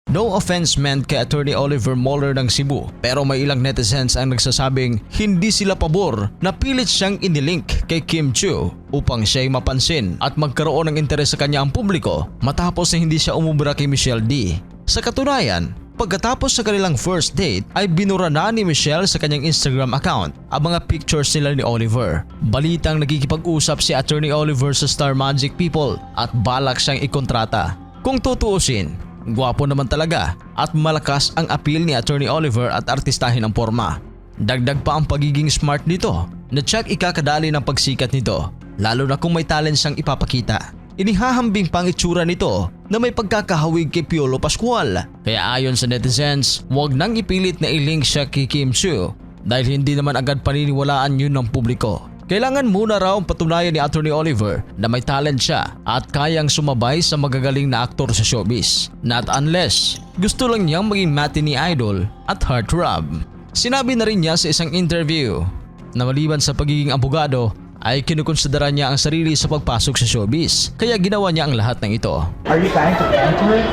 No offense meant kay Attorney Oliver Moller ng Cebu, pero may ilang netizens ang nagsasabing hindi sila pabor na pilit siyang inilink kay Kim Chiu upang siya'y mapansin at magkaroon ng interes sa kanya ang publiko matapos na hindi siya umubra kay Michelle D. Sa katunayan, pagkatapos sa kanilang first date ay binura na ni Michelle sa kanyang Instagram account ang mga pictures nila ni Oliver. Balitang nagkikipag-usap si Attorney Oliver sa Star Magic People at balak siyang ikontrata. Kung tutuusin, gwapo naman talaga at malakas ang appeal ni Attorney Oliver at artistahin ang forma. Dagdag pa ang pagiging smart nito na tsak ikakadali ng pagsikat nito, lalo na kung may talent siyang ipapakita. Inihahambing pang itsura nito na may pagkakahawig kay Piolo Pascual. Kaya ayon sa netizens, huwag nang ipilit na ilink siya kay Kim Chiu dahil hindi naman agad paniniwalaan yun ng publiko. Kailangan muna raw patunayan ni Attorney Oliver na may talent siya at kayang sumabay sa magagaling na aktor sa showbiz. Not unless gusto lang niyang maging matinee idol at heartthrob. Sinabi na rin niya sa isang interview na maliban sa pagiging abogado ay kinukonsidera niya ang sarili sa pagpasok sa showbiz, kaya ginawa niya ang lahat ng ito. Are you planning to enter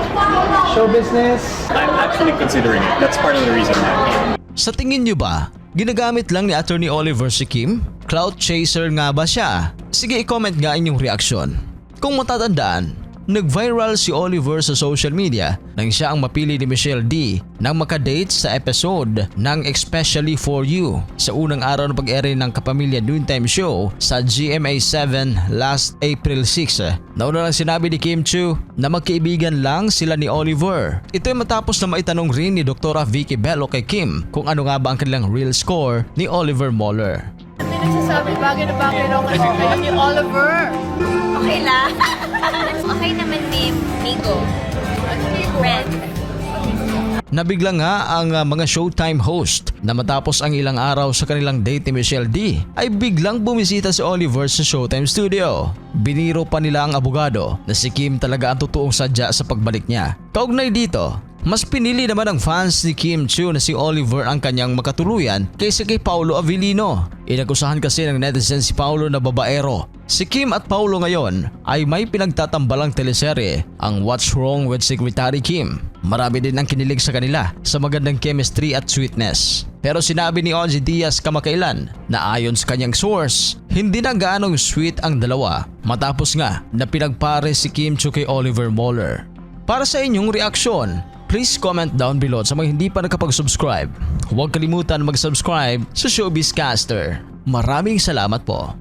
show business? I'm actually considering it. That's part of the reason why. Sa tingin niyo ba, ginagamit lang ni Attorney Oliver si Kim? Clout chaser nga ba siya? Sige, i-comment nga inyong reaksyon. Kung matatandaan, nag-viral si Oliver sa social media nang siya ang mapili ni Michelle D nang makadate sa episode ng Especially For You sa unang araw ng pag-ere ng Kapamilya Noontime Show sa GMA7 last April 6. Nauna lang sinabi ni Kim Chiu na magkaibigan lang sila ni Oliver. Ito ay matapos na maitanong rin ni Dr. Vicky Bello kay Kim kung ano nga ba ang kanilang real score ni Oliver Moller. May nagsasabi bagay na bagay raw kayo ni Oliver. Okay lang. Okay naman ni Migo. Friend. Nabigla nga ang mga Showtime host na matapos ang ilang araw sa kanilang date ni Michelle D ay biglang bumisita si Oliver sa Showtime studio. Biniro pa nila ang abogado na si Kim talaga ang totoong sadya sa pagbalik niya. Kaugnay dito, mas pinili naman ng fans ni Kim Chiu na si Oliver ang kanyang makatuluyan kaysa kay Paulo Avellino. Inakusahan kasi ng netizen si Paulo na babaero. Si Kim at Paulo ngayon ay may pinagtatambalang teleserye, ang What's Wrong with Secretary Kim. Marami din ang kinilig sa kanila sa magandang chemistry at sweetness. Pero sinabi ni Ozzy Diaz kamakailan na ayon sa kanyang source, hindi na gaanong sweet ang dalawa matapos nga na pinagpare si Kim Chiu kay Oliver Moller. Para sa inyong reaksyon, please comment down below sa mga hindi pa nakapag-subscribe. Huwag kalimutan mag-subscribe sa Showbiz Caster. Maraming salamat po.